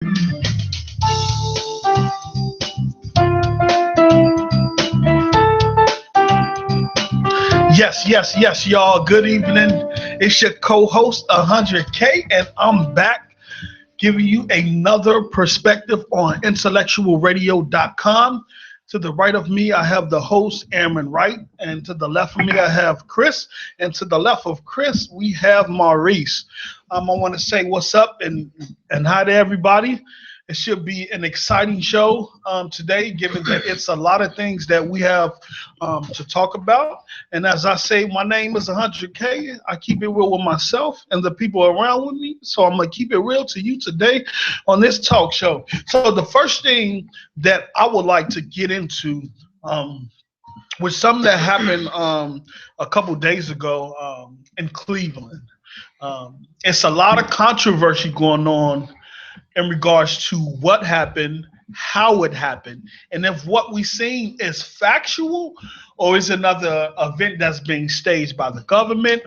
Yes, y'all. Good evening. It's your co-host 100K, and I'm back giving you another perspective on IntellectualRadio.com. To the right of me, I have the host, Aaron Wright, and to the left of me, I have Chris, and to the left of Chris, we have Maurice. I want to say what's up and hi to everybody. It should be an exciting show today, given that it's a lot of things that we have to talk about. And as I say, my name is 100K. I keep it real with myself and the people around with me. So I'm going to keep it real to you today on this talk show. So the first thing that I would like to get into was something that happened a couple days ago in Cleveland. It's a lot of controversy going on in regards to what happened, how it happened, and if what we've seen is factual or is another event that's being staged by the government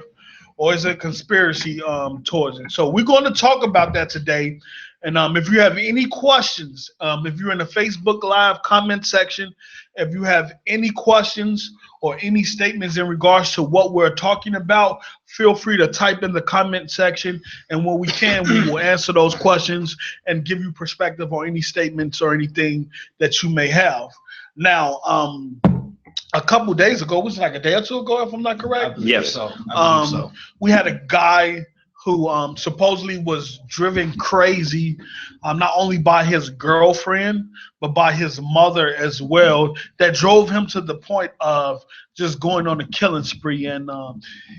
or is it a conspiracy towards it. So we're going to talk about that today. And if you have any questions, if you're in the Facebook Live comment section, if you have any questions or any statements in regards to what we're talking about, feel free to type in the comment section. And when we can, we will answer those questions and give you perspective on any statements or anything that you may have. Now, a couple days ago, it was like a day or two ago, if I'm not correct. Yes. I believe so. We had a guy who supposedly was driven crazy, not only by his girlfriend, but by his mother as well, that drove him to the point of just going on a killing spree. And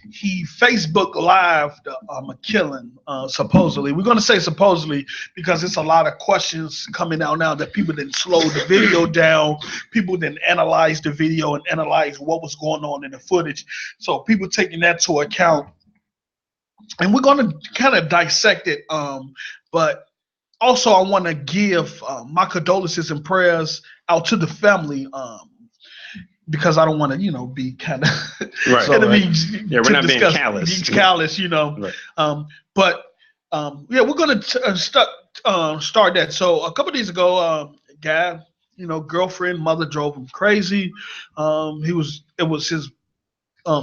he Facebook Lived a killing, supposedly. We're going to say supposedly because it's a lot of questions coming out now that people didn't slow the video down. People didn't analyze the video and analyze what was going on in the footage. So people taking that to account. And we're going to kind of dissect it, but also I want to give my condolences and prayers out to the family because I don't want to, be kind of right. We're not being callous. Right. But we're going to start that. So a couple of days ago, guy, girlfriend, mother drove him crazy. It was his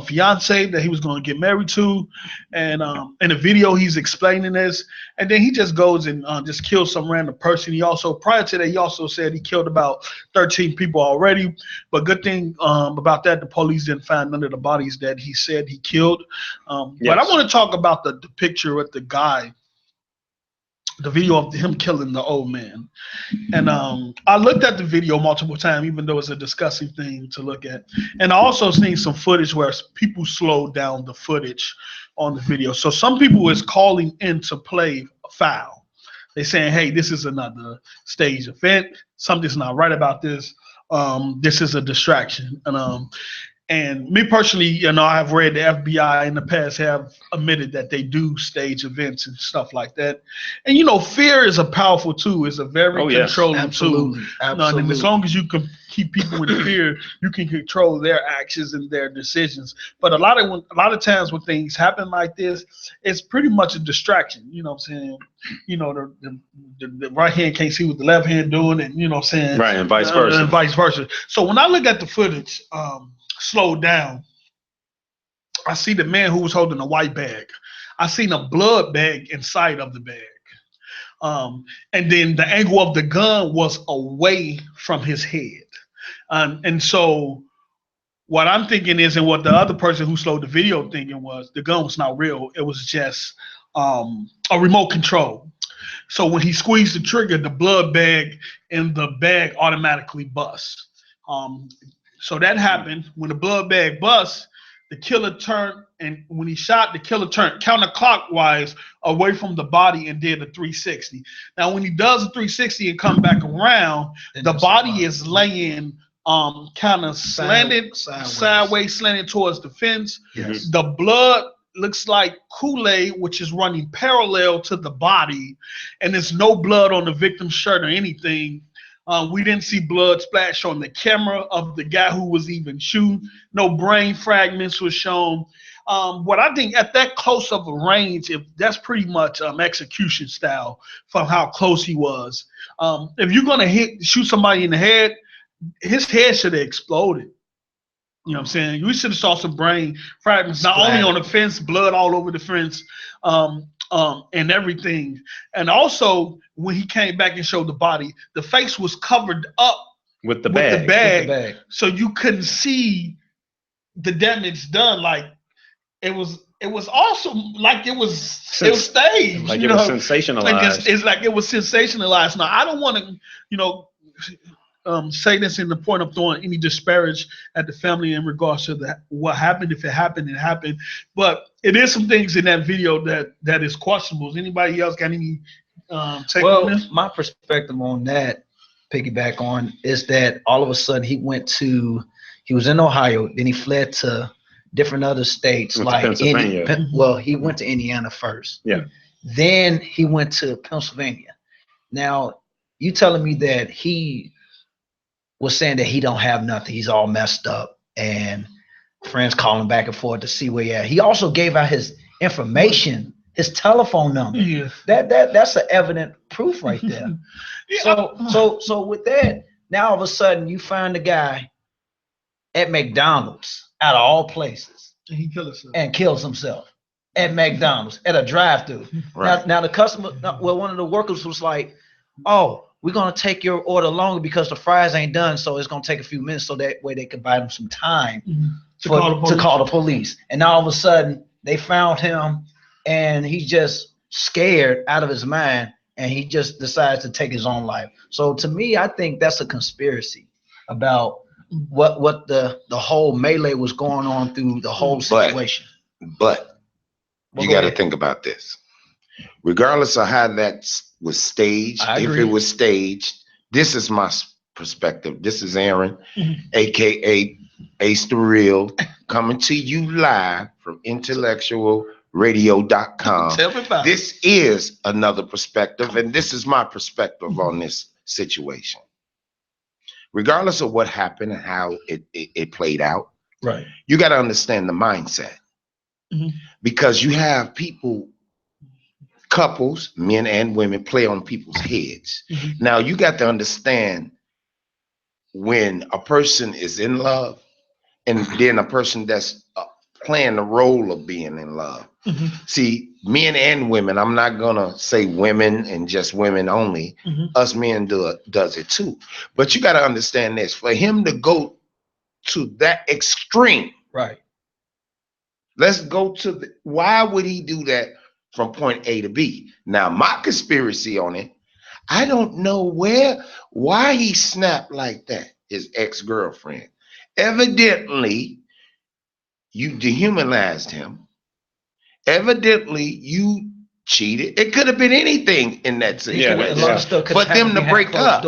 fiance that he was going to get married to, and in the video he's explaining this, and then he just goes and just kills some random person. Prior to that, he also said he killed about 13 people already, but good thing about that, the police didn't find none of the bodies that he said he killed. Yes. But I want to talk about the picture with the guy, the video of him killing the old man. And I looked at the video multiple times, even though it's a disgusting thing to look at. And I also seen some footage where people slowed down the footage on the video. So some people is calling in to play foul. They're saying, hey, this is another stage event. Something's not right about this. This is a distraction. And me personally, I have read the FBI in the past have admitted that they do stage events and stuff like that. And, fear is a powerful tool. It's a very controlling tool. Absolutely. And as long as you can keep people in fear, you can control their actions and their decisions. But a lot of times when things happen like this, it's pretty much a distraction. You know what I'm saying? The right hand can't see what the left hand doing, and Right, and vice versa. And vice versa. So when I look at the footage, slowed down, I see the man who was holding a white bag. I seen a blood bag inside of the bag. And then the angle of the gun was away from his head. And so what I'm thinking is, and what the other person who slowed the video thinking was, the gun was not real. It was just a remote control. So when he squeezed the trigger, the blood bag in the bag automatically busts. So that happened. When the blood bag busts, the killer turned, and when he shot, the killer turned counterclockwise away from the body and did a 360. Now, when he does a 360 and come back around, the body is laying kind of slanted, sideways slanted towards the fence. Yes. The blood looks like Kool-Aid, which is running parallel to the body, and there's no blood on the victim's shirt or anything. We didn't see blood splash on the camera of the guy who was even shooting. No brain fragments was shown. what I think at that close of a range, if that's pretty much execution style from how close he was. If you're gonna shoot somebody in the head, his head should have exploded. You know what I'm saying? We should have saw some brain fragments, not only on the fence, blood all over the fence, and everything. And also, when he came back and showed the body, the face was covered up with the bag, so you couldn't see the damage done. Like it was also like it was staged. Like it was sensationalized. It's like it was sensationalized. Now I don't want to, say this in the point of throwing any disparage at the family in regards to what happened. If it happened, it happened. But it is some things in that video that is questionable. Does anybody else got any take on this? My perspective on that, piggyback on, is that all of a sudden he was in Ohio, then he fled to different other states like Pennsylvania. He went to Indiana first. Yeah. Then he went to Pennsylvania. Now, you telling me that he was saying that he don't have nothing, he's all messed up, and friends calling back and forth to see where he at. He also gave out his information, his telephone number. Yeah. That's an evident proof right there. So with that, now all of a sudden you find the guy at McDonald's out of all places. And he kills himself at McDonald's at a drive-through. Right. Now the customer, one of the workers was like, "Oh, we're gonna take your order longer because the fries ain't done, so it's gonna take a few minutes, so that way they can buy them some time to call the police." And now all of a sudden they found him, and he's just scared out of his mind, and he just decides to take his own life. So to me, I think that's a conspiracy about what the whole melee was going on through the whole situation. But you got to think about this. Regardless of how that was staged, if it was staged, this is my perspective. This is Aaron, aka Ace the Real, coming to you live from IntellectualRadio.com. This is another perspective, and this is my perspective on this situation. Regardless of what happened and how it played out, right? You got to understand the mindset, because you have people, couples, men and women, play on people's heads. Now you got to understand, when a person is in love, and then a person that's playing the role of being in love. See, men and women, I'm not gonna say women and just women only. Us men does it too. But you got to understand this: for him to go to that extreme, right? Let's go to why would he do that from point A to B? Now, my conspiracy on it, I don't know why he snapped like that. His ex-girlfriend, evidently, you dehumanized him. Evidently, you cheated. It could have been anything in that situation. For them to break up.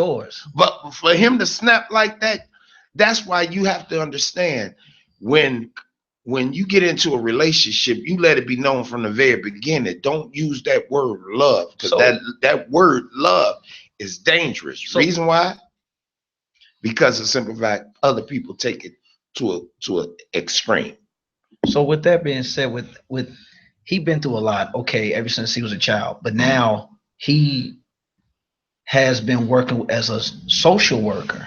But for him to snap like that, that's why you have to understand, when you get into a relationship, you let it be known from the very beginning. Don't use that word love, because that word love is dangerous. Reason why? Because of simple fact, other people take it to an extreme. So with that being said, with he been through a lot, okay, ever since he was a child, but now he has been working as a social worker.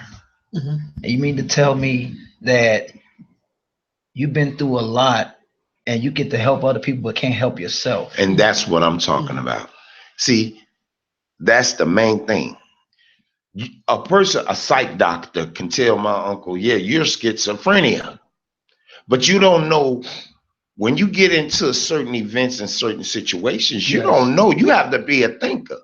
And you mean to tell me that you've been through a lot and you get to help other people but can't help yourself? And that's what I'm talking about. See, that's the main thing. A person, a psych doctor, can tell my uncle, yeah, you're schizophrenia. But you don't know, when you get into certain events and certain situations, you don't know. You have to be a thinker.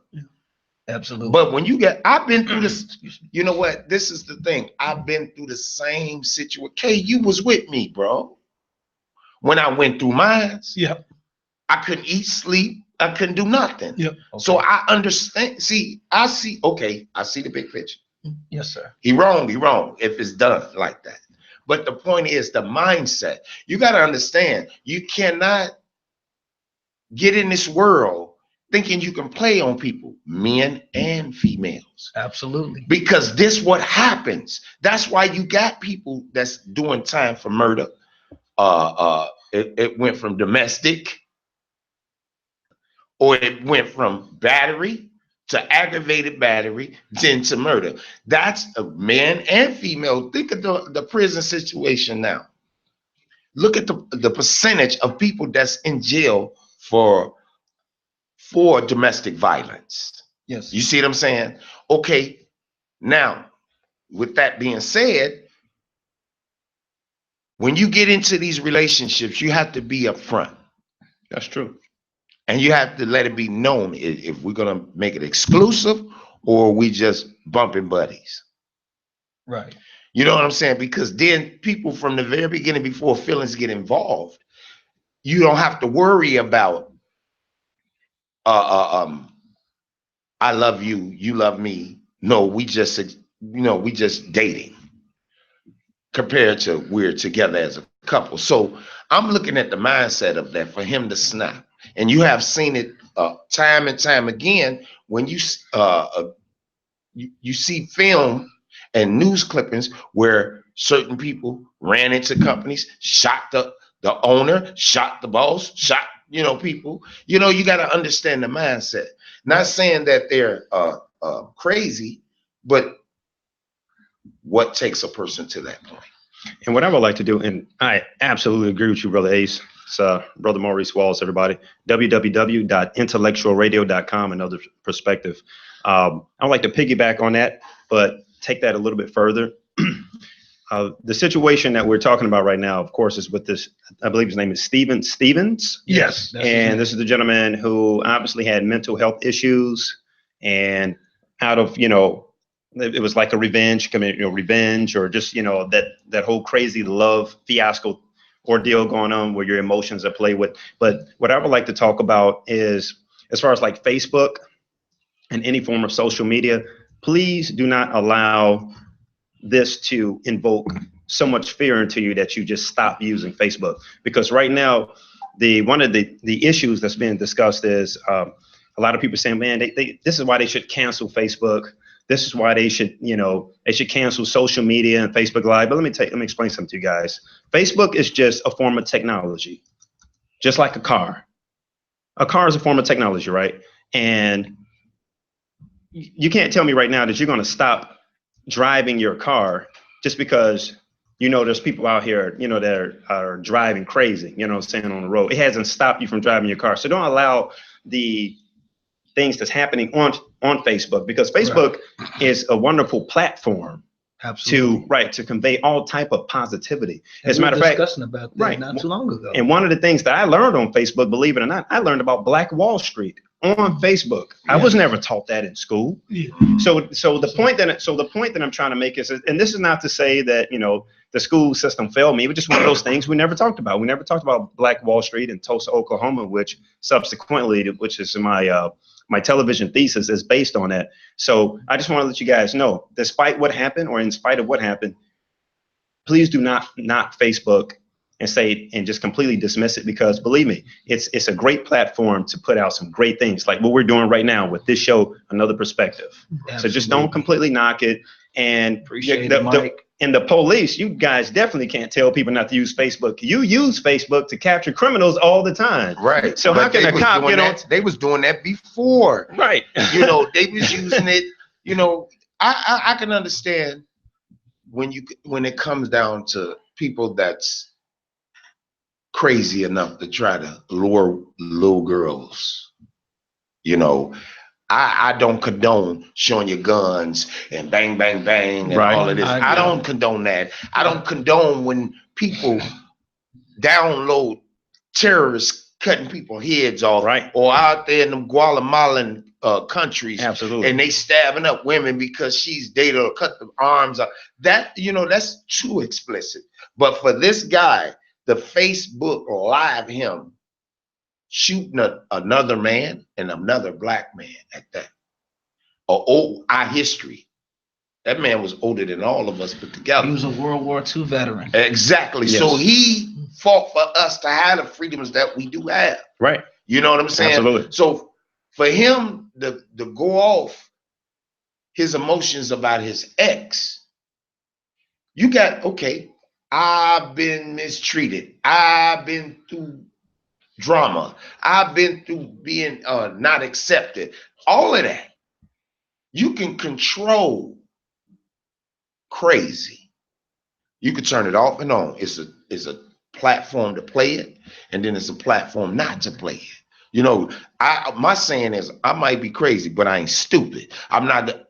Absolutely. But when I've been through this, you know what? This is the thing. I've been through the same situation. Kay, you was with me, bro. When I went through mine, I couldn't eat, sleep. I couldn't do nothing. So I understand. I see the big picture. Yes, sir. He wrong if it's done like that. But the point is the mindset. You got to understand, you cannot get in this world thinking you can play on people, men and females. Absolutely. Because this what happens. That's why you got people that's doing time for murder, it went from domestic, or it went from battery to aggravated battery, then to murder. That's a man and female. Think of the prison situation now. Look at the percentage of people that's in jail for domestic violence. Yes. You see what I'm saying? Okay, now, with that being said, when you get into these relationships, you have to be upfront. That's true. And you have to let it be known if we're going to make it exclusive or we just bumping buddies. Right. You know what I'm saying? Because then people from the very beginning, before feelings get involved, you don't have to worry about I love you, you love me. No, we just dating compared to we're together as a couple. So I'm looking at the mindset of that for him to snap. And you have seen it time and time again when you see film and news clippings where certain people ran into companies, shot the owner, shot the boss, shot people. You got to understand the mindset. Not saying that they're crazy, but what takes a person to that point? And what I would like to do, and I absolutely agree with you, Brother Ace. It's Brother Maurice Walls, everybody. www.IntellectualRadio.com, another perspective. I would like to piggyback on that, but take that a little bit further. The situation that we're talking about right now, of course, is with this, I believe his name is Stevens. Yes. And this is the gentleman who obviously had mental health issues, and out of, it was like a revenge, or just, that whole crazy love fiasco ordeal going on where your emotions are played with. But what I would like to talk about is, as far as like Facebook and any form of social media, please do not allow this to invoke so much fear into you that you just stop using Facebook. Because right now, one of the issues that's being discussed is a lot of people saying, man, this is why they should cancel Facebook. This is why they should cancel social media and Facebook Live. But let me explain something to you guys. Facebook is just a form of technology, just like a car. A car is a form of technology, right? And you can't tell me right now that you're going to stop driving your car just because there's people out here that are driving crazy, on the road. It hasn't stopped you from driving your car. So don't allow the things that's happening on Facebook, because Facebook is a wonderful platform. Absolutely. to convey all type of positivity. As a matter of fact, discussing about that not too long ago. And one of the things that I learned on Facebook, believe it or not, I learned about Black Wall Street on Facebook. I was never taught that in school. Yeah. So the point that I'm trying to make is, and this is not to say that the school system failed me. It was just one of those things we never talked about. We never talked about Black Wall Street in Tulsa, Oklahoma, which is my television thesis is based on that. So I just want to let you guys know, despite what happened or in spite of what happened, please do not Facebook and just completely dismiss it, because believe me, it's a great platform to put out some great things like what we're doing right now with this show, Another Perspective. Absolutely. So just don't completely knock it. And appreciate it, Mike. And the police, you guys definitely can't tell people not to use Facebook. You use Facebook to capture criminals all the time. Right. So how can a cop, they was doing that before. Right. They was using it. I can understand when it comes down to people that's crazy enough to try to lure little girls. I don't condone showing your guns and bang, bang, bang and all of this. I don't condone that. I don't condone when people download terrorists cutting people's heads off, or out there in the Guatemalan countries. Absolutely. And they stabbing up women because she's dated or cut the arms off. That, that's too explicit. But for this guy, the Facebook Live him shooting another man and another Black man at that. Our history. That man was older than all of us put together. He was a World War II veteran. Exactly. Yes. So he fought for us to have the freedoms that we do have. Right. You know what I'm saying? Absolutely. So for him to go off his emotions about his ex, you got, okay, I've been mistreated. I've been through drama. I've been through being not accepted. All of that. You can control crazy. You can turn it off and on. It's a platform to play it, and then it's a platform not to play it. You know, my saying is I might be crazy, but I ain't stupid. I'm not.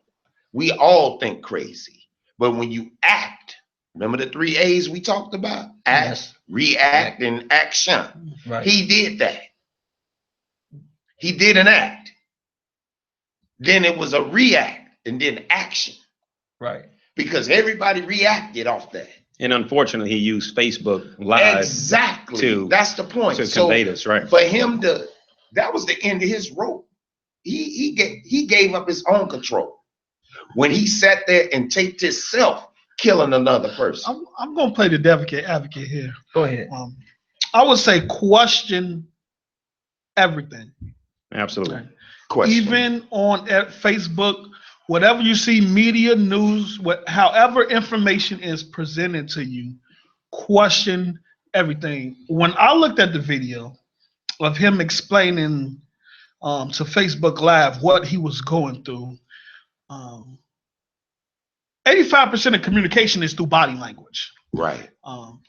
We all think crazy, but when you act, remember the 3 A's we talked about? Act, Yes. react, and action. Right. He did that. He did an act. Then it was a react and then action. Right. Because everybody reacted off that. And unfortunately, he used Facebook Live. Exactly. That's the point. To convey this, right? For him that was the end of his rope. He gave up his own control when he sat there and taped himself killing another person. I'm gonna play the advocate here. Go ahead. I would say question everything. Absolutely. Right. Question. Even on Facebook, whatever you see, media, news, however information is presented to you, question everything. When I looked at the video of him explaining to Facebook Live what he was going through, 85% of communication is through body language. Right.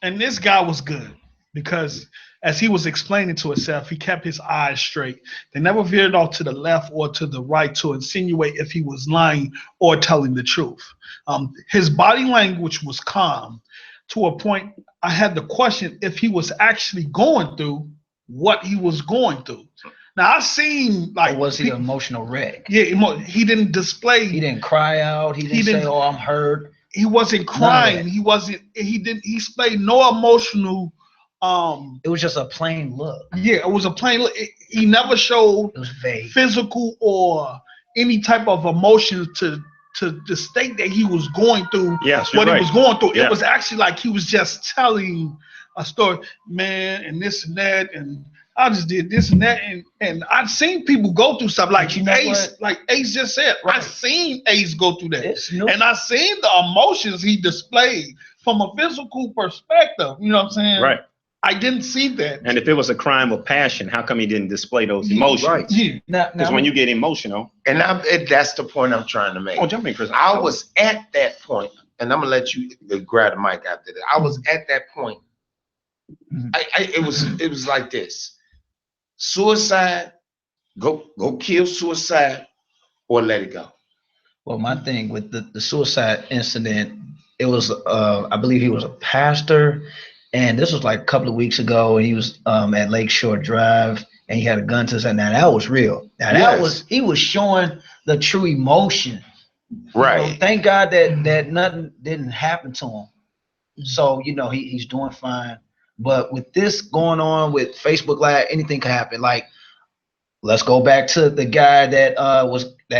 And this guy was good because as he was explaining to himself, he kept his eyes straight. They never veered off to the left or to the right to insinuate if he was lying or telling the truth. His body language was calm to a point I had to question if he was actually going through what he was going through. Now I've seen like, or was he an emotional wreck? Yeah, he didn't display. He didn't cry out. He didn't say, "Oh, I'm hurt." He wasn't crying. He wasn't. He didn't. He displayed no emotional. It was just a plain look. Yeah, it was a plain look. He never showed it was vague. Physical or any type of emotions to state that he was going through he was going through. Yeah. It was actually like he was just telling a story, man, and this and that, and I just did this and that, and I've seen people go through stuff like Ace, like Ace just said. Right. I've seen Ace go through that, and I've seen the emotions he displayed from a physical perspective. You know what I'm saying? Right. I didn't see that. And if it was a crime of passion, how come he didn't display those emotions? Right. Yeah. Because when you get emotional, and that's the point I'm trying to make. Oh, jump in, Chris. I was at that point, and I'm gonna let you grab the mic after that. I was at that point. It was like this: suicide, go kill suicide, or let it go. Well, my thing with the suicide incident, it was I believe he was a pastor, and this was like a couple of weeks ago, and he was at Lakeshore Drive, and he had a gun to his head. Now that was real. Now that he was showing the true emotion. Right. You know, thank God that nothing didn't happen to him. So he's doing fine. But with this going on with Facebook Live, anything could happen. Like, let's go back to the guy that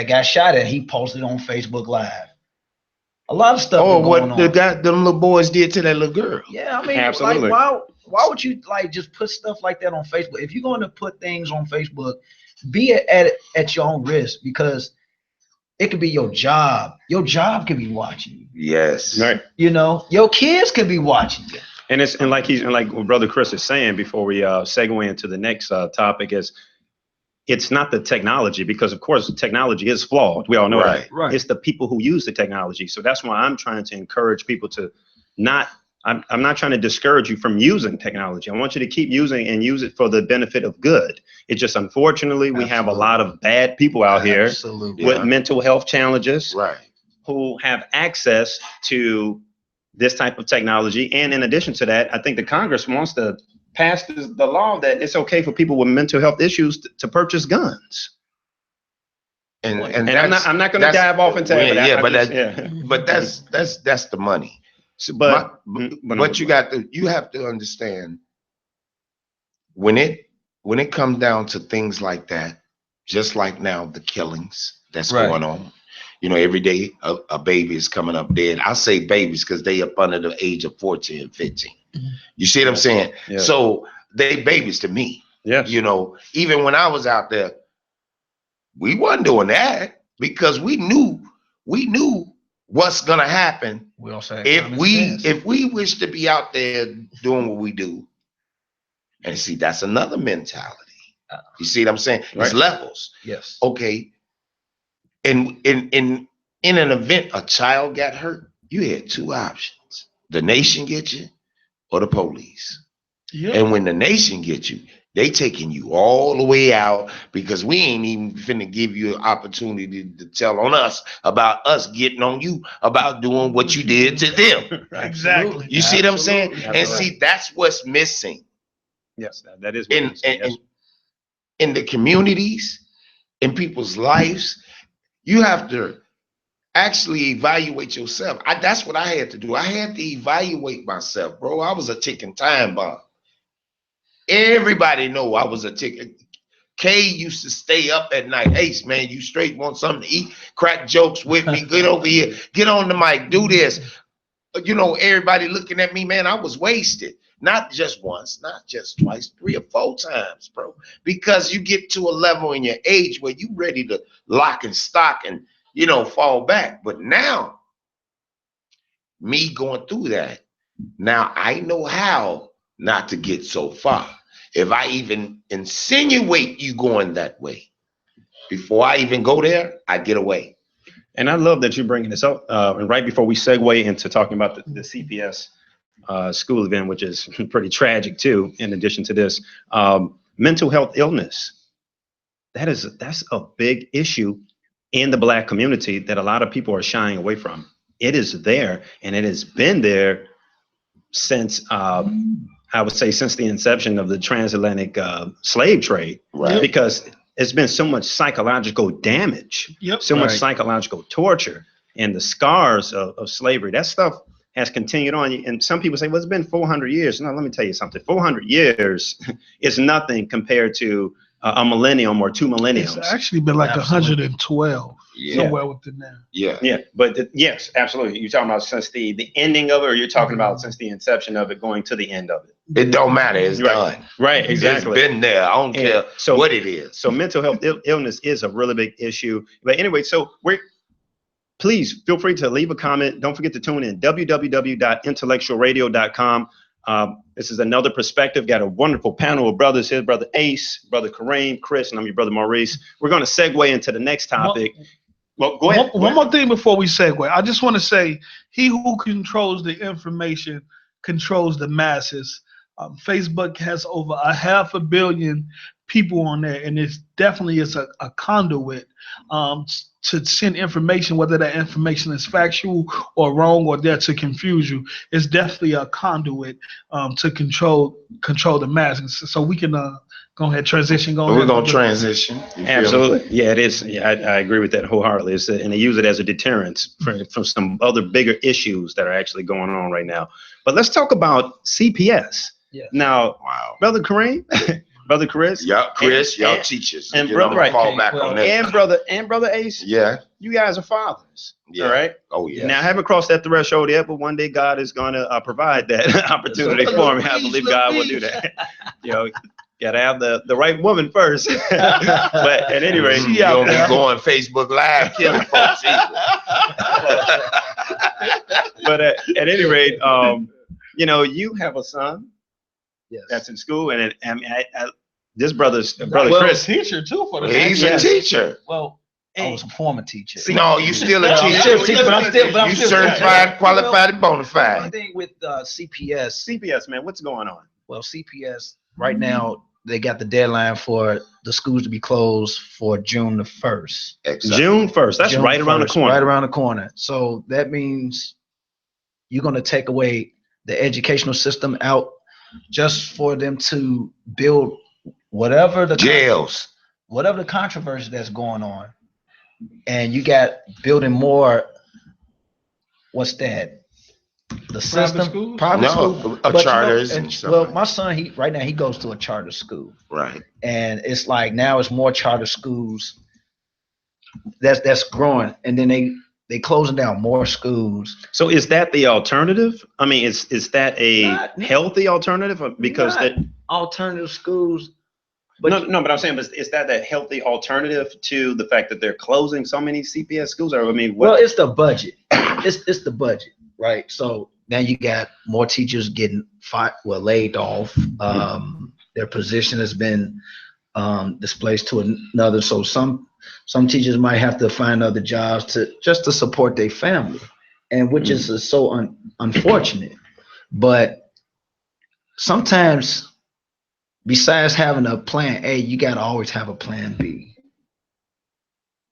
got shot at. He posted on Facebook Live. A lot of stuff. Oh, what them little boys did to that little girl. Yeah, I mean, absolutely. Like, why would you just put stuff like that on Facebook? If you're going to put things on Facebook, be at your own risk, because it could be your job. Your job could be watching you. Yes. Right. Your kids could be watching you. And like what Brother Chris is saying before we segue into the next topic is, it's not the technology, because of course the technology is flawed. We all know that. Right. It's the people who use the technology. So that's why I'm trying to encourage people to I'm not trying to discourage you from using technology. I want you to keep using and use it for the benefit of good. It's just, unfortunately, we have a lot of bad people out here with mental health challenges, who have access to this type of technology. And in addition to that, I think the Congress wants to pass the law that it's okay for people with mental health issues to purchase guns. And I'm not going to dive off into that. But that's the money. So, but you have to understand, when it comes down to things like that, just like now the killings that's going on, every day a baby is coming up dead. I say babies because they up under the age of 14 and 15. You see what I'm saying? Yeah. So they babies to me. Yes. Even when I was out there, we wasn't doing that because we knew what's gonna happen We all say if we wish to be out there doing what we do. And see, that's another mentality. You see what I'm saying? Right. It's levels. Yes. Okay. In an event, a child got hurt, you had two options: the nation get you, or the police. Yeah. And when the nation gets you, they taking you all the way out, because we ain't even finna give you an opportunity to tell on us about us getting on you about doing what you did to them. Exactly. You see what I'm saying? Absolutely. And see, that's what's missing Yes, that is what in the communities, in people's lives. You have to actually evaluate yourself. That's what I had to do. I had to evaluate myself, bro. I was a ticking time bomb. Everybody know I was a ticking. Kay used to stay up at night. Ace, man, you straight want something to eat? Crack jokes with me. Get over here. Get on the mic. Do this. You know, everybody looking at me, man, I was wasted. Not just once, not just twice, 3 or 4 times, bro. Because you get to a level in your age where you ready to lock and stock and, you know, fall back. But now, me going through that, now I know how not to get so far. If I even insinuate you going that way, before I even go there, I get away. And I love that you're bringing this up. And right before we segue into talking about the CPS school event, which is pretty tragic too, in addition to this, mental health illness. That's a big issue in the Black community that a lot of people are shying away from. It is there, and it has been there since I would say since the inception of the transatlantic slave trade, Right. because it's been so much psychological damage, so much psychological torture, and the scars of slavery. That stuff has continued on. And some people say, well, it's been 400 years. No, let me tell you something. 400 years is nothing compared to a millennium or 2 millenniums. It's actually been like 112 somewhere within there. Yeah. But yes, absolutely. You're talking about since the ending of it, or you're talking about since the inception of it going to the end of it? It don't matter. It's done. Right, exactly. It's been there. I don't care what it is. So mental health illness is a really big issue. But anyway, so please feel free to leave a comment. Don't forget to tune in, www.intellectualradio.com. This is another perspective. Got a wonderful panel of brothers here, Brother Ace, Brother Kareem, Chris, and I'm your brother Maurice. We're going to segue into the next topic. Well, go ahead. One more thing before we segue. I just want to say, he who controls the information controls the masses. Facebook has over 500 million people on there, and it definitely is a conduit to send information, whether that information is factual or wrong or there to confuse you. It's definitely a conduit to control the masses. So we can go ahead, transition. We're going to transition. Absolutely. Yeah, it is. Yeah, I agree with that wholeheartedly. And they use it as a deterrent from some other bigger issues that are actually going on right now. But let's talk about CPS. Yes. Now, Brother Kareem, Brother Chris. Yeah, Chris, y'all teachers. And Brother fall back on that. And Brother Ace. Yeah. You guys are fathers. Yeah. All right. Oh, yeah. Now, I haven't crossed that threshold yet, but one day God is going to provide that opportunity for me. I believe God will do that. You know, gotta have the right woman first. But at any rate, you don't be going Facebook Live killing folks either. But at any rate, you know, you have a son. Yes. That's in school, and this brother Well, Chris, teacher too for the He's a teacher. Well, I was a former teacher. No, you still a teacher. I'm still You certified, qualified, and bona One fide. thing with CPS, man, what's going on? well, CPS right now, they got the deadline for the schools to be closed for June the 1st. Exactly. June 1st. That's June right around the 1st, corner. Right around the corner. So that means you're going to take away the educational system out just for them to build whatever the Jails. whatever the controversy that's going on. And you got building more, what's that? The system, schools? private school. But charters and stuff well, like my son, right now he goes to a charter school, Right. and it's like now it's more charter schools that's growing, and then they closing down more schools. So is that the alternative? I mean, is that a Not- healthy alternative? Because Not alternative schools, but no, but I'm saying, is that a healthy alternative to the fact that they're closing so many CPS schools? Or I mean, well, it's the budget. it's the budget, right? So now you got more teachers getting laid off. Their position has been displaced to another. So some teachers might have to find other jobs to support their family, and which is so unfortunate. But sometimes, besides having a plan A, you got to always have a plan B.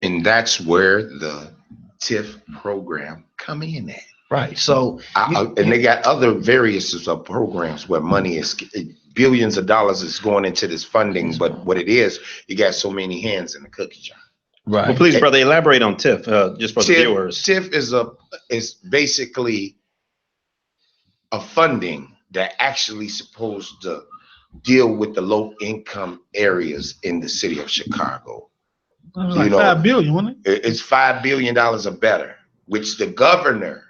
And that's where the TIF program come in at. Right. So, and they got other various of programs where money is billions of dollars is going into this funding. But what it is, you got so many hands in the cookie jar. Right. Well, please, brother, elaborate on TIF, just for the viewers. TIF is basically a funding that actually supposed to deal with the low income areas in the city of Chicago. It was like $5 billion, wasn't it? It's $5 billion or better, which the governor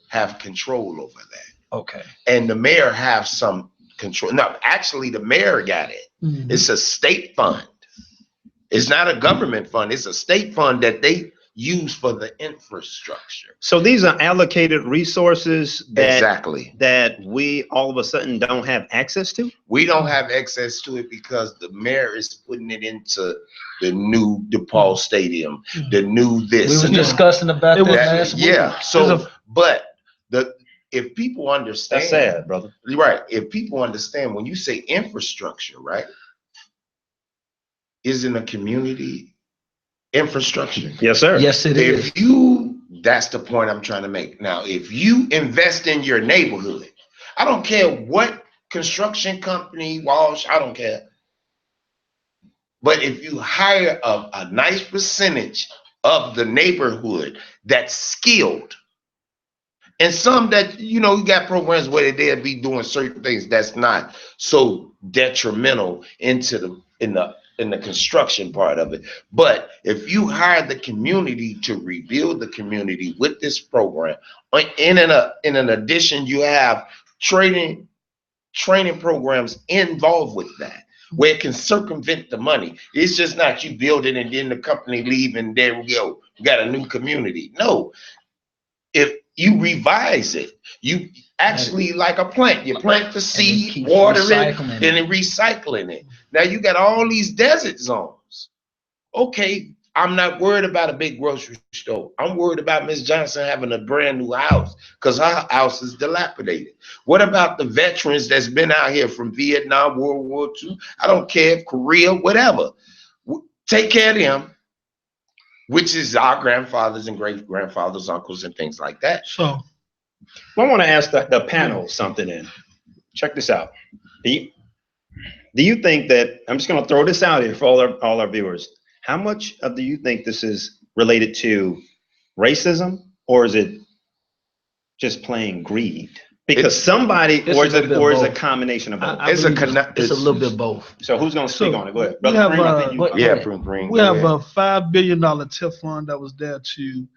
have control over that. Okay. And the mayor have some control. No, actually the mayor got it. Mm-hmm. It's a state fund. It's not a government fund. It's a state fund that they use for the infrastructure. So these are allocated resources that we all of a sudden don't have access to? We don't have access to it because the mayor is putting it into the new DePaul Stadium, the new this. We were discussing about that last week. Yeah. So, but if people understand, that's sad, brother. Right. If people understand, when you say infrastructure, right, isn't a community infrastructure? Yes, sir. Yes, it is. That's the point I'm trying to make. Now, if you invest in your neighborhood, I don't care what construction company, Walsh, I don't care. But if you hire a nice percentage of the neighborhood that's skilled, and some that, you got programs where they'll be doing certain things that's not so detrimental in the construction part of it. But if you hire the community to rebuild the community with this program, in an addition, you have training programs involved with that, where it can circumvent the money. It's just not you build it and then the company leave and there we go. We got a new community. No, if you revise it, you actually like a plant. You plant the seed, water it, and then recycling it. Now you got all these desert zones. Okay, I'm not worried about a big grocery store. I'm worried about Miss Johnson having a brand new house because her house is dilapidated. What about the veterans that's been out here from Vietnam, World War II? I don't care if Korea, whatever. Take care of them, which is our grandfathers and great grandfathers, uncles, and things like that. So, I want to ask the panel something in. Check this out. Do you think that, I'm just going to throw this out here for all our viewers. How much do you think this is related to racism, or is it just plain greed? Because somebody, or is it a combination of both? It's a little bit of both. So who's going to speak on it? Go ahead. Brother Green, we have a $5 billion TIF fund that was there to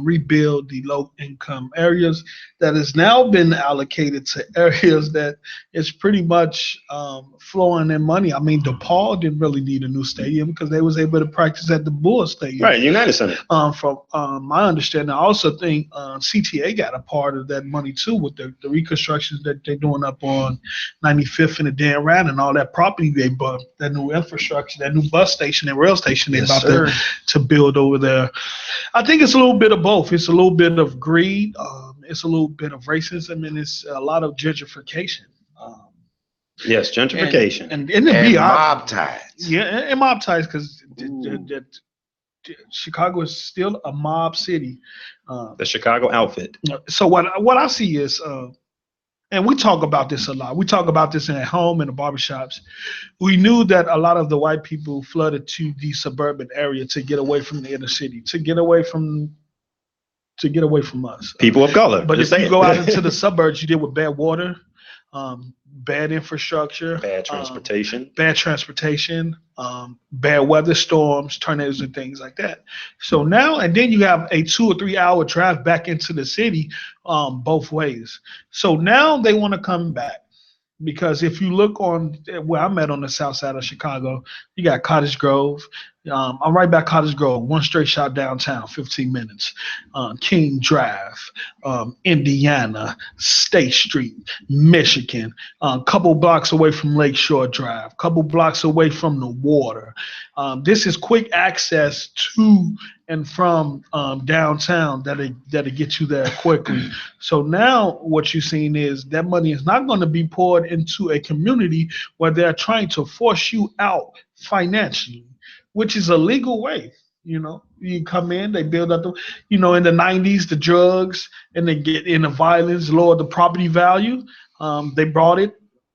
rebuild the low-income areas that has now been allocated to areas that is pretty much flowing in money. I mean, DePaul didn't really need a new stadium because they was able to practice at the Bulls Stadium. Right, United Center. From my understanding, I also think CTA got a part of that money too with the reconstructions that they're doing up on 95th and the Dan Rad and all that property they bought, that new infrastructure, that new bus station and rail station they're about to build over there. I think it's a little bit of both. It's a little bit of greed. It's a little bit of racism, and it's a lot of gentrification. Yes, gentrification. And mob ties. Yeah, and mob ties, because Chicago is still a mob city. The Chicago outfit. So what I see is, and we talk about this a lot. We talk about this at home in the barbershops. We knew that a lot of the white people flooded to the suburban area to get away from the inner city, to get away from us. People of color. But if you go out into the suburbs, you deal with bad water, bad infrastructure, bad transportation, bad weather, storms, tornadoes, and things like that. So now, and then you have a 2 or 3 hour drive back into the city, both ways. So now they want to come back, because if you look on where I'm at on the south side of Chicago, you got Cottage Grove, I'm right back Cottage Grove, one straight shot downtown, 15 minutes. King Drive, Indiana, State Street, Michigan, a couple blocks away from Lakeshore Drive, couple blocks away from the water. This is quick access to and from downtown that'll get you there quickly. So now what you're seeing is that money is not going to be poured into a community where they're trying to force you out financially, which is a legal way. You come in, they build up in the 90s, the drugs, and they get in the violence, lower the property value.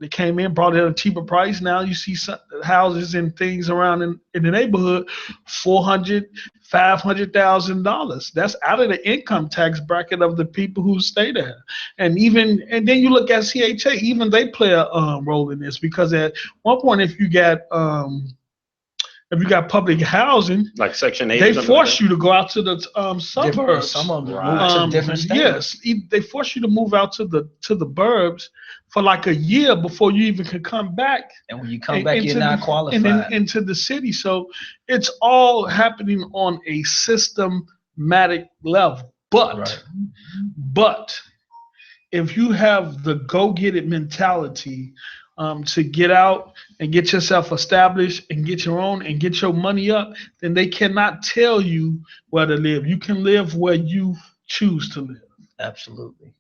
They came in, brought it at a cheaper price. Now you see some houses and things around in the neighborhood, $400,000, $500,000. That's out of the income tax bracket of the people who stay there. And then you look at CHA, even they play a role in this, because at one point, if you got public housing, like Section 8, they force you to go out to the suburbs. Some of them Right. move to different states. Yes, they force you to move out to the burbs for like a year before you even can come back. And when you come back, you're not qualified. And then into the city. So it's all happening on a systematic level. But if you have the go get it mentality, to get out and get yourself established and get your own and get your money up, then they cannot tell you where to live. You can live where you choose to live. Absolutely.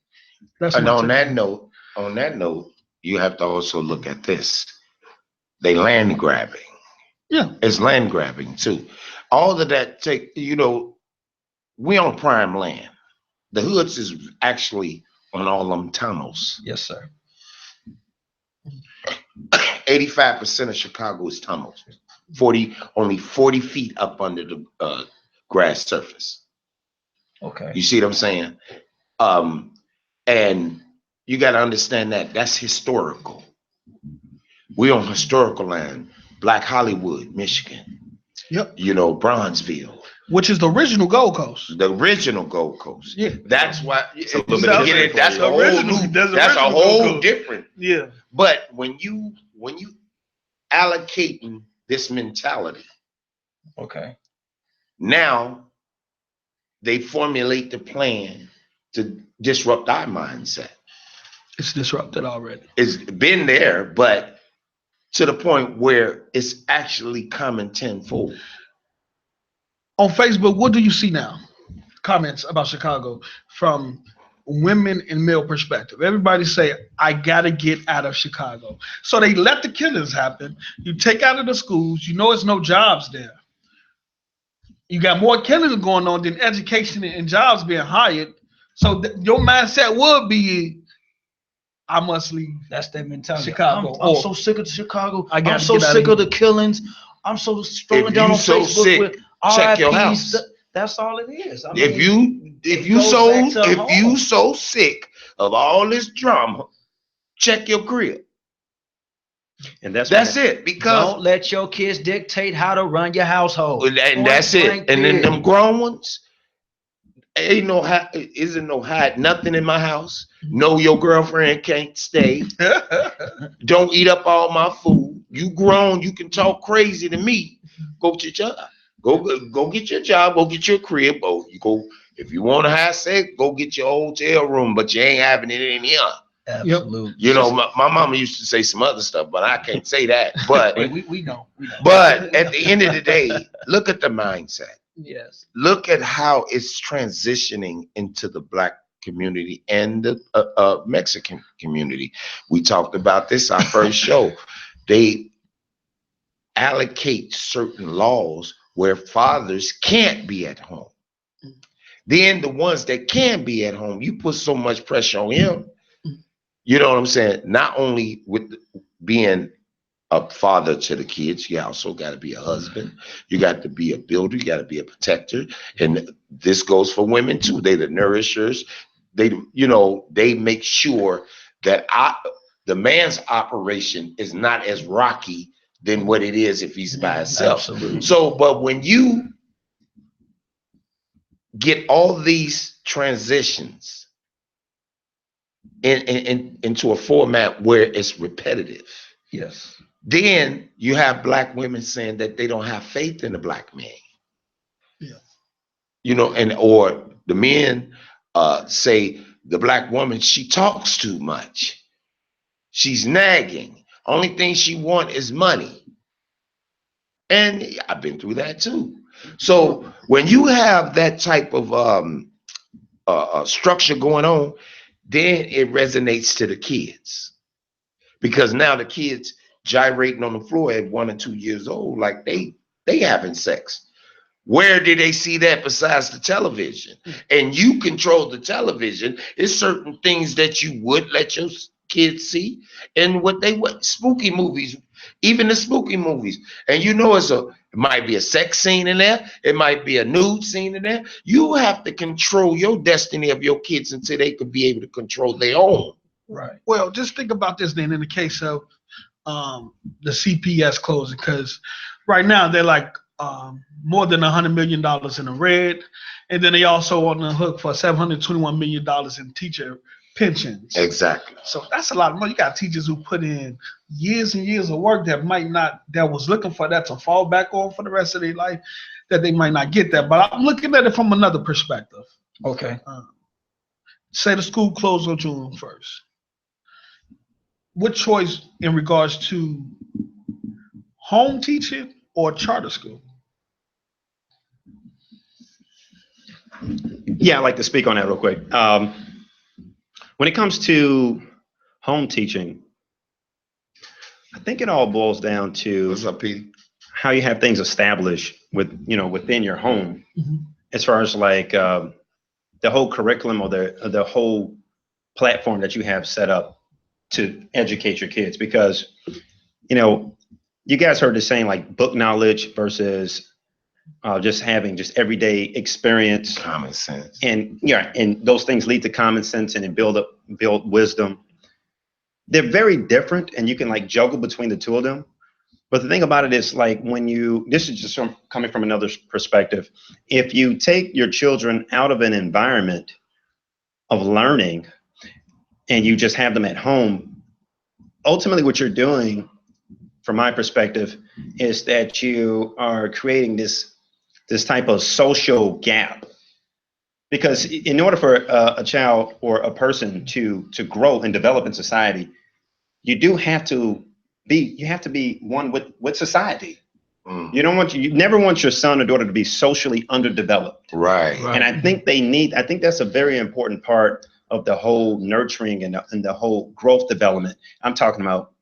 And on that note, you have to also look at this. They land grabbing. Yeah. It's land grabbing too. All of that we on prime land. The hoods is actually on all them tunnels. Yes, sir. 85% of Chicago is tunnels. Only 40 feet up under the grass surface. Okay. You see what I'm saying? And you got to understand that's historical. We on historical land. Black Hollywood, Michigan. Yep. Bronzeville. Which is the original Gold Coast. The original Gold Coast. Yeah. That's why. That's a whole different. Yeah. But when you allocating this mentality, okay, now they formulate the plan to disrupt our mindset. It's disrupted already. It's been there, but to the point where it's actually coming tenfold. On Facebook, what do you see now? Comments about Chicago from women and male perspective. Everybody say, I gotta get out of Chicago. So they let the killings happen. You take out of the schools, it's no jobs there. You got more killings going on than education and jobs being hired. So your mindset would be, I must leave. That's their mentality. Chicago. I'm so sick of Chicago. I'm so sick of the killings. I'm so scrolling down on Facebook with check your RIPs. house. That's all it is. If you so sick of all this drama, check your crib. And that's it. Because don't let your kids dictate how to run your household. And that's it. And then them grown ones, isn't no hide nothing in my house. No, your girlfriend can't stay. Don't eat up all my food. You grown, you can talk crazy to me. Go to your job. Go get your job. Go get your crib. If you want to have sex, go get your hotel room. But you ain't having it in here. Absolutely. My mama used to say some other stuff, but I can't say that. But we know. But at the end of the day, look at the mindset. Yes. Look at how it's transitioning into the Black community and the Mexican community. We talked about this our first show. They allocate certain laws where fathers can't be at home. Then the ones that can be at home, you put so much pressure on him. You know what I'm saying? Not only with being a father to the kids, you also got to be a husband. You got to be a builder. You got to be a protector. And this goes for women too. They the nourishers. They make sure that the man's operation is not as rocky than what it is if he's by himself. Absolutely. So, but when you get all these transitions into a format where it's repetitive, yes, Then you have black women saying that they don't have faith in the black man. Yeah. You know, and or the men say the black woman, she talks too much. She's nagging. Only thing she want is money. And I've been through that too. So when you have that type of structure going on, then it resonates to the kids. Because now the kids gyrating on the floor at 1 or 2 years old, like they having sex. Where did they see that besides the television? And you control the television. It's certain things that you would let your kids see, and what spooky movies, even the spooky movies. And you know, it might be a sex scene in there. It might be a nude scene in there. You have to control your destiny of your kids until they could be able to control their own. Right. Well, just think about this then in the case of the CPS closing, because right now they're like more than $100 million in the red, and then they also on the hook for $721 million in teacher pensions. Exactly. So that's a lot of money. You got teachers who put in years and years of work that was looking for that to fall back on for the rest of their life, that they might not get that. But I'm looking at it from another perspective. Okay. Say the school closed on June 1st. What choice in regards to home teaching or charter school? Yeah, I'd like to speak on that real quick. When it comes to home teaching, I think it all boils down to What's up, Pete? how you have things established within your home, as far as like the whole curriculum or the whole platform that you have set up to educate your kids. Because, you guys heard the saying, like, book knowledge versus just having just everyday experience, Common sense. and those things lead to common sense and build wisdom. They're very different, and you can like juggle between the two of them. But the thing about it is, like, this is just coming from another perspective. If you take your children out of an environment of learning and you just have them at home, ultimately what you're doing, from my perspective, is that you are creating this type of social gap. Because in order for a child or a person to grow and develop in society, you have to be one with society. You never want your son or daughter to be socially underdeveloped. Right. And I think that's a very important part of the whole nurturing and the whole growth development. I'm talking about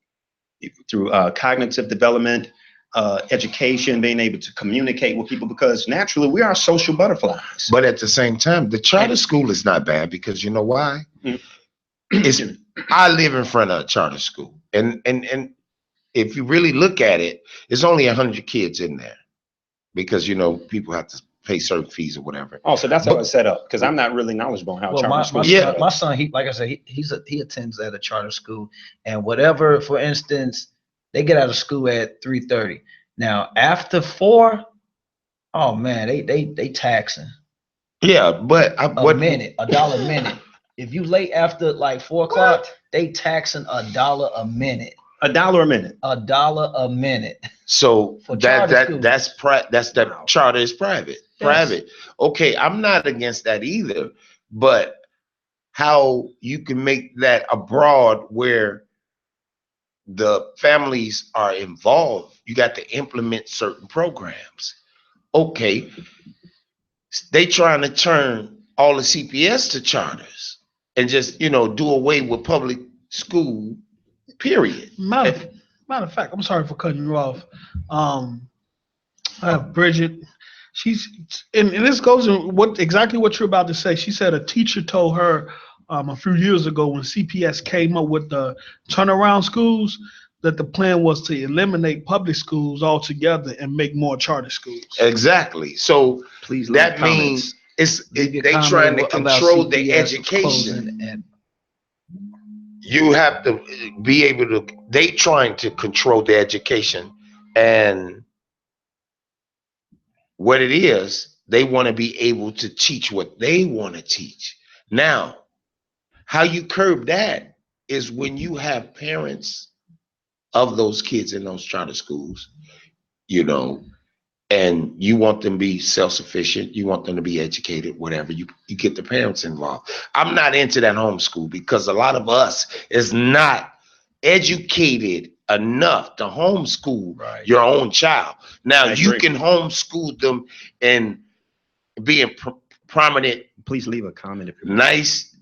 through cognitive development, education, being able to communicate with people, because naturally we are social butterflies. But at the same time, the charter school is not bad, because you know why? I live in front of a charter school, and if you really look at it, it's only 100 kids in there, because people have to pay certain fees or whatever. Oh, so that's how it's set up, because I'm not really knowledgeable on how charter school. My son, like I said, he attends at a charter school, and whatever, for instance, they get out of school at 3:30. Now after 4, oh man, they taxing. Yeah, but $1 a minute. If you late after like 4 o'clock, they taxing $1 a minute. $1 a minute. $1 a minute. So that's charter is private. Yes. Private. Okay, I'm not against that either, but how you can make that abroad where the families are involved, you got to implement certain programs. Okay, they trying to turn all the CPS to charters and just do away with public school, period. Matter of fact, I'm sorry for cutting you off. I have Bridget. She's and this goes in exactly what you're about to say. She said a teacher told her a few years ago, when CPS came up with the turnaround schools, that the plan was to eliminate public schools altogether and make more charter schools. Exactly. So please, that means they trying to control the education. And you have to be able to. They trying to control the education, and what it is, they want to be able to teach what they want to teach. Now, how you curb that is when you have parents of those kids in those charter schools, you know, and you want them to be self-sufficient, you want them to be educated, whatever, you get the parents involved. I'm not into that homeschool because a lot of us is not educated enough to homeschool your own child. Now you can homeschool them and be in prominent, please leave a comment if you're nice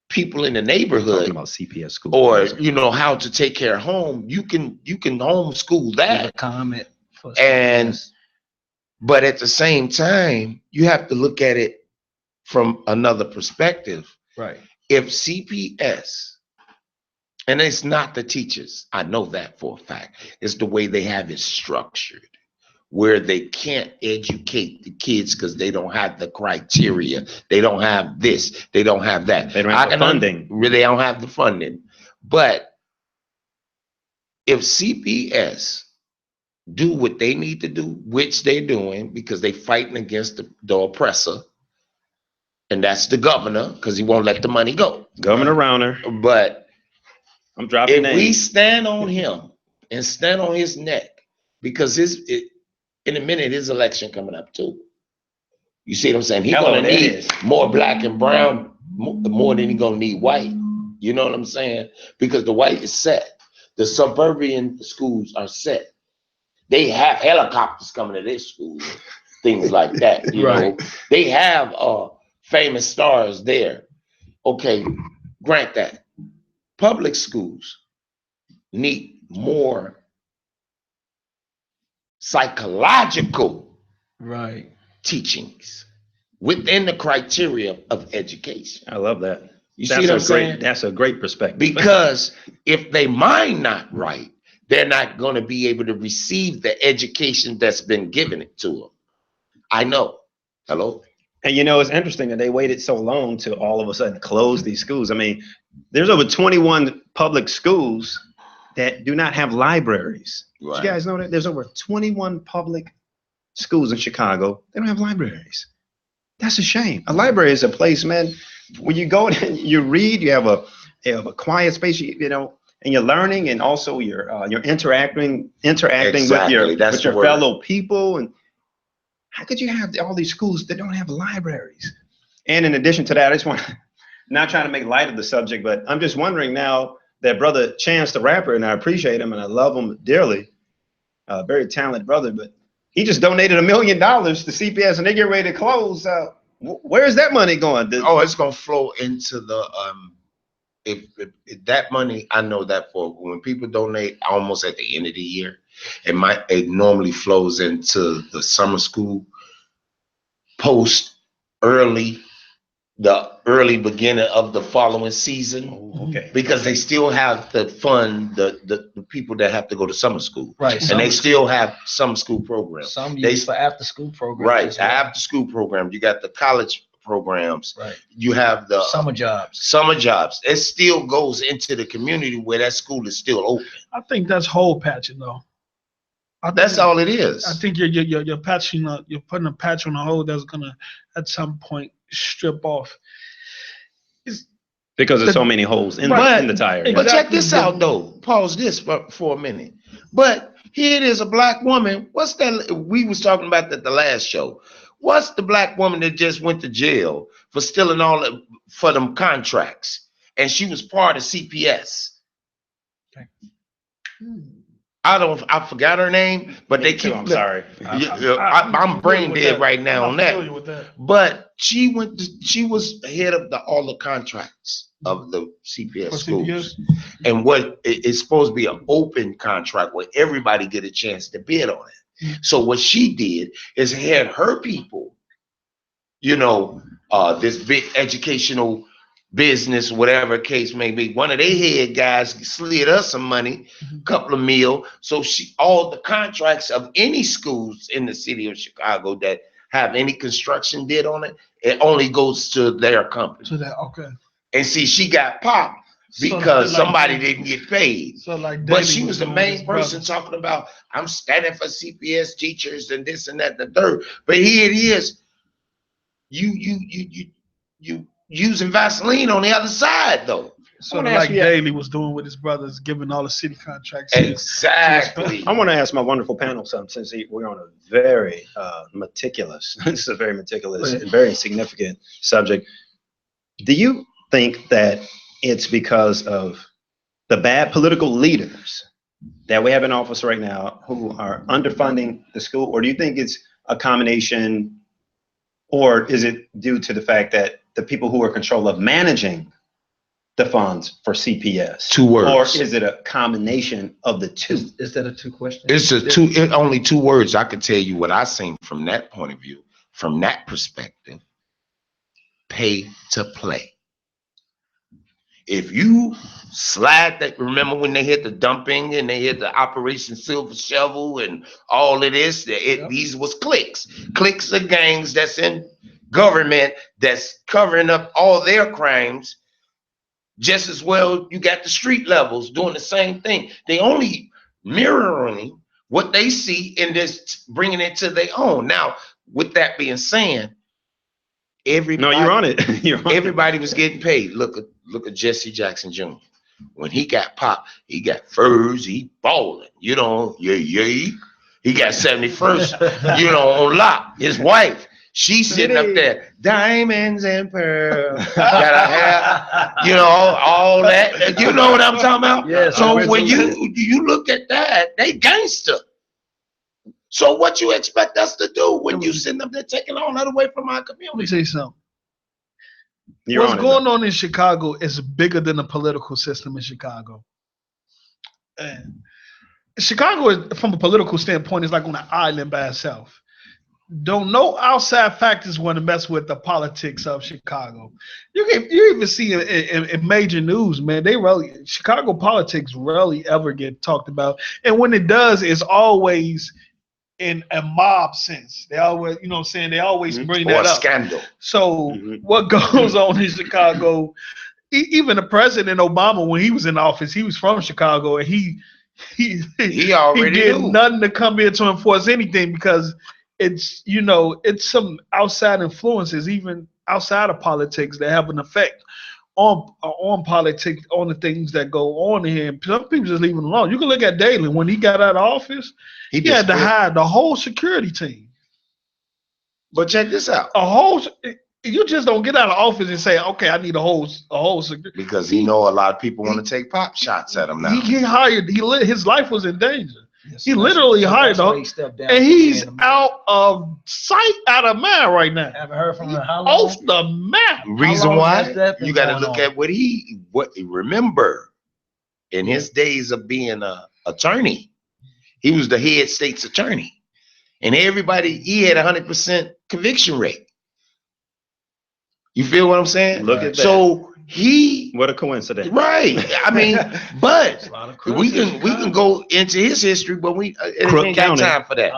people in the neighborhood talking about CPS school, or you know how to take care of home. You can homeschool that. Leave a comment for and CPS. But at the same time, you have to look at it from another perspective. Right. If CPS, and it's not the teachers, I know that for a fact, it's the way they have it structured, where they can't educate the kids because they don't have the criteria. They don't have this. They don't have that. They don't have the funding. Really, they don't have the funding. But if CPS do what they need to do, which they're doing because they're fighting against the oppressor, and that's the governor because he won't let the money go. Governor Rauner. But I'm dropping if we stand on him and stand on his neck, because in a minute his election coming up too. You see what I'm saying? He's gonna need more black and brown more than he's gonna need white. You know what I'm saying? Because the white is set. The suburban schools are set. They have helicopters coming to their schools, things like that. You know, they have famous stars there. Okay, grant that. Public schools need more psychological teachings within the criteria of education. I love that. You see what I'm saying? That's a great perspective. Because if they mind not right, they're not going to be able to receive the education that's been given it to them. I know. Hello? And you know, it's interesting that they waited so long to all of a sudden close these schools. I mean, there's over 21 public schools that do not have libraries. Right. Did you guys know that? There's over 21 public schools in Chicago. They don't have libraries. That's a shame. A library is a place, man, when you go and you read, you have a quiet space, you know, and you're learning, and also you're interacting exactly. with your fellow people. And how could you have all these schools that don't have libraries? And in addition to that, I just want not trying to make light of the subject, but I'm just wondering now that Brother Chance the rapper, and I appreciate him and I love him dearly, very talented brother, but he just donated $1 million to CPS and they get ready to close. Where's that money going? It's going to flow into the if that money, I know that for when people donate almost at the end of the year, it normally flows into the summer school the early beginning of the following season. Oh, okay. Because they still have to fund the people that have to go to summer school. Right. And they still have summer school programs. Some use for after school programs. Right. Well. After school program. You got the college programs. Right. You have the summer jobs. Summer jobs. It still goes into the community where that school is still open. I think that's hole patching though. That's all it is. I think you're patching you're putting a patch on a hole that's gonna at some point strip off. Because there's so many holes in the tire. But check this out though. Pause this for a minute. But here it is, a black woman. What's that? We was talking about that the last show. What's the black woman that just went to jail for stealing for them contracts? And she was part of CPS. Okay. I forgot her name, but they keep. I'm sorry. I'm brain dead right now on that. But she was head of all the contracts of the CPS schools, and what it's supposed to be an open contract where everybody get a chance to bid on it. So what she did is had her people, you know, this big educational business, whatever case may be, one of their head guys slid us some money, a couple of mil. So all the contracts of any schools in the city of Chicago that have any construction did on it, it only goes to their company. To that, okay. And see, she got popped because somebody didn't get paid. But she was the main person talking about, I'm standing for CPS teachers and this and that and the third. But here it is, you using Vaseline on the other side though. Sort of like Daley was doing with his brothers, giving all the city contracts. Exactly. I want to ask my wonderful panel something, since we're on a very meticulous, this is a very meticulous and very significant subject. Do you think that it's because of the bad political leaders that we have in office right now who are underfunding the school, or do you think it's a combination, or is it due to the fact that the people who are in control of managing the funds for CPS? 2 words. Or is it a combination of the two? Is that a 2 question? It's only 2 words. I can tell you what I seen from that point of view, from that perspective. Pay to play. If you slide that, remember when they hit the dumping and they hit the Operation Silver Shovel and all of this, these was cliques of gangs that's in government that's covering up all their crimes. Just as well, you got the street levels doing the same thing. They only mirroring what they see and just bringing it to their own. Now, with that being said, everybody, no, you're on it. Everybody was getting paid. Look at Jesse Jackson Jr. When he got popped, he got furs, he balling, He got 71st, on lock. His wife, she's sitting up there, diamonds and pearls, gotta have, all that. You know what I'm talking about? Yes, so when you look at that, they gangster. So what you expect us to do when you sitting up there taking all that away from our community? Let me tell you something. What's going on in Chicago is bigger than the political system in Chicago. And Chicago, is, from a political standpoint, is like on an island by itself. Don't no outside factors want to mess with the politics of Chicago. You even see in major news, man. Chicago politics rarely ever get talked about, and when it does, it's always in a mob sense. They always, they always bring that up. Scandal. So what goes on in Chicago? Even the President Obama, when he was in office, he was from Chicago, and he already did knew. Nothing to come here to enforce anything because it's it's some outside influences, even outside of politics, that have an effect on politics, on the things that go on here. And some people just leave it alone. You can look at Daley. When he got out of office, he had to hire the whole security team. But check this out. You just don't get out of office and say, okay, I need a whole security. Because a lot of people want to take pop shots at him now. His life was in danger. Yes, he literally hired them, and he's out of sight, out of mind right now. Haven't heard from him. How long? Off the map. Reason why? You got to look at what remember in his days of being an attorney. He was the head state's attorney, and he had 100% conviction rate. You feel what I'm saying? Look at that. So what a coincidence, right? I mean, but we can go into his history, but we ain't got time for that.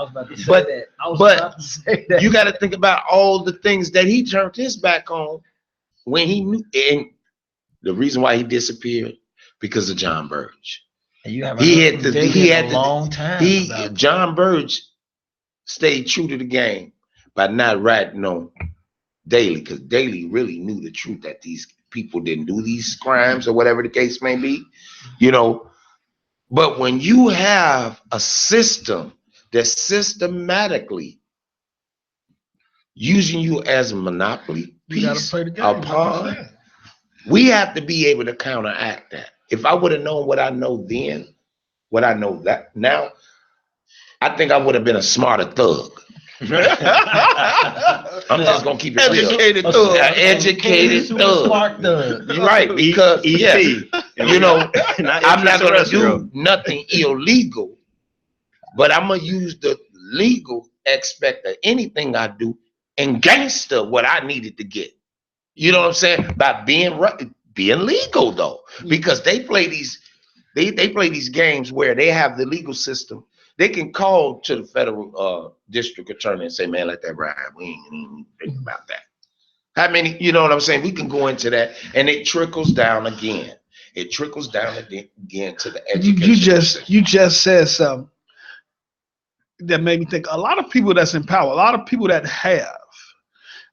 But you got to think about all the things that he turned his back on when he knew, and the reason why he disappeared because of John Burge. John Burge stayed true to the game by not writing on Daley, because Daley really knew the truth that these people didn't do these crimes or whatever the case may be, But when you have a system that's systematically using you as a monopoly piece, a pawn, we have to be able to counteract that. If I would have known what I know then, what I know that now, I think I would have been a smarter thug. I'm just gonna keep it educated real. Educated thug. Smart thug. Right, because I'm not gonna do bro. nothing illegal, but I'm gonna use the legal aspect of anything I do and gangster what I needed to get. You know what I'm saying? By being legal though, because they play these games where they have the legal system. They can call to the federal district attorney and say, man, let that ride. We ain't even think about that. How many, you know what I'm saying? We can go into that, and it trickles down again. It trickles down again to the education. You just said something that made me think. A lot of people that's in power, a lot of people that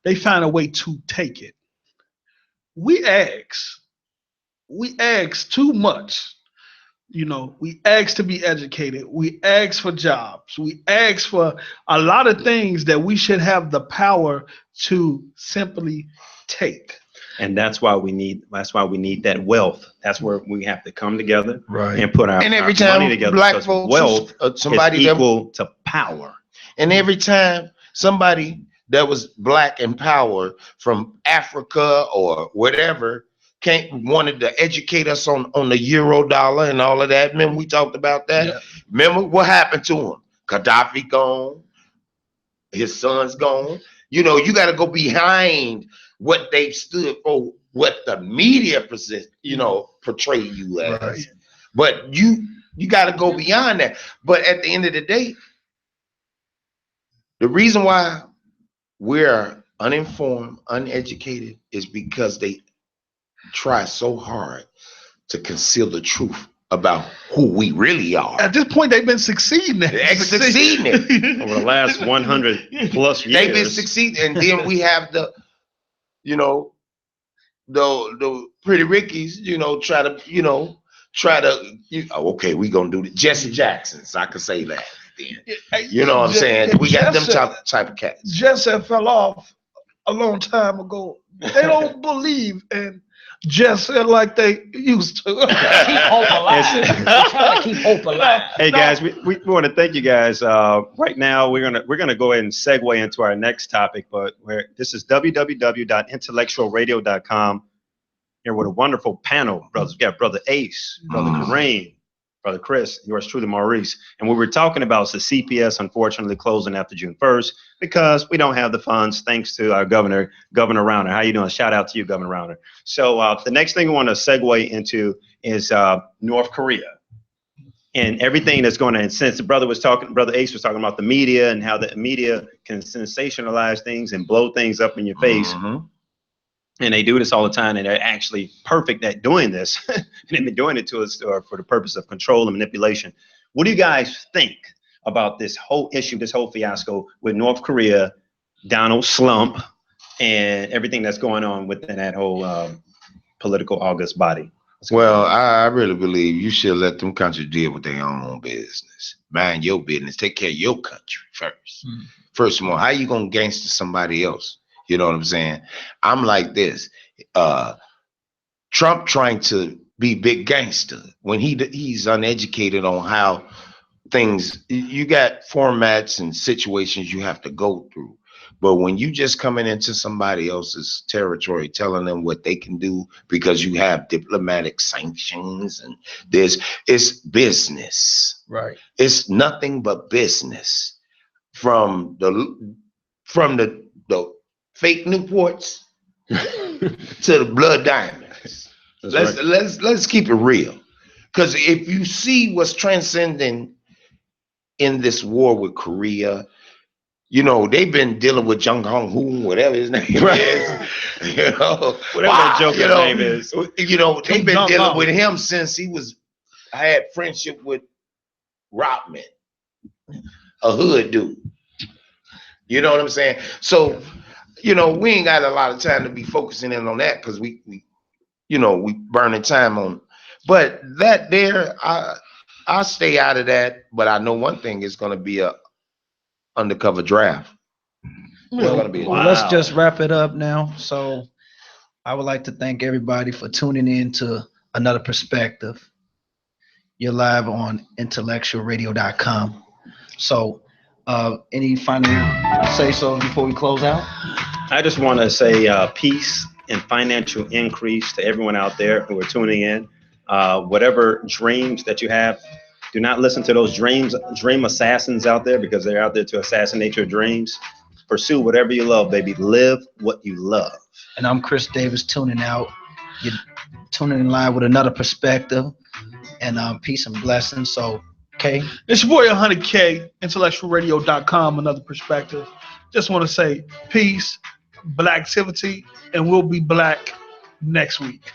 they find a way to take it. We ask, we ask too much. You know, we ask to be educated. We ask for jobs. We ask for a lot of things that we should have the power to simply take. And that's why we need that wealth. That's where we have to come together and put our every our money time together. black because folks, wealth somebody is equal to power. And every time somebody that was black in power from Africa or whatever wanted to educate us on the euro dollar and all of that. Remember we talked about that? Yeah. Remember what happened to him? Gaddafi gone, his son's gone. You know, you got to go behind what they stood for, what the media portray you as. Right. But you got to go beyond that. But at the end of the day, the reason why we're uninformed, uneducated is because they try so hard to conceal the truth about who we really are. At this point, they've been succeeding. Succeeding over the last 100 plus years. They've been succeeding, and then we have the pretty Rickies, try to okay, we gonna do the Jesse Jacksons. I could say that. Then. You know what I'm saying? We got them type of cats. Jesse fell off a long time ago. They don't believe in Jesse like they used to. Keep hope alive. Trying to keep hope alive. Hey guys, we want to thank you guys. Right now we're gonna go ahead and segue into our next topic, but this is www.intellectualradio.com. Here with a wonderful panel, brothers. We got Brother Ace, Brother Kareem, Brother Chris, yours truly, Maurice. And what we're talking about is the CPS unfortunately closing after June 1st because we don't have the funds, thanks to our Governor Rauner. How you doing? Shout out to you, Governor Rauner. So the next thing we want to segue into is North Korea and everything that's going on. And since Brother Ace was talking about the media and how the media can sensationalize things and blow things up in your face. Mm-hmm. And they do this all the time, and they're actually perfect at doing this. And they've been doing it to us for the purpose of control and manipulation. What do you guys think about this whole issue, this whole fiasco with North Korea, Donald Slump, and everything that's going on within that whole political august body? Well, I really believe you should let them countries deal with their own business. Mind your business. Take care of your country first. Mm-hmm. First of all, how you going to gangster somebody else? You know what I'm saying? I'm like this. Trump trying to be big gangster when he's uneducated on how things, you got formats and situations you have to go through. But when you just coming into somebody else's territory, telling them what they can do because you have diplomatic sanctions and it's business. Right. It's nothing but business. From the fake Newports to the blood diamonds. Let's keep it real. Because if you see what's transcending in this war with Korea, they've been dealing with Jung Hong-hoon, whatever his name is. Whatever that joker's name is. They've been dealing with him since I had friendship with Rodman, a hood dude. You know what I'm saying? So we ain't got a lot of time to be focusing in on that because we burning time on it. But that there, I'll stay out of that. But I know one thing is going to be a undercover draft. Let's just wrap it up now. So I would like to thank everybody for tuning in to Another Perspective. You're live on IntellectualRadio.com. So any final say-so before we close out? I just want to say peace and financial increase to everyone out there who are tuning in. Whatever dreams that you have, do not listen to those dream assassins out there because they're out there to assassinate your dreams. Pursue whatever you love, baby. Live what you love. And I'm Chris Davis tuning out. You're tuning in live with Another Perspective. And peace and blessings. So, K. It's your boy 100K, IntellectualRadio.com, Another Perspective. Just want to say peace, black activity, and we'll be black next week.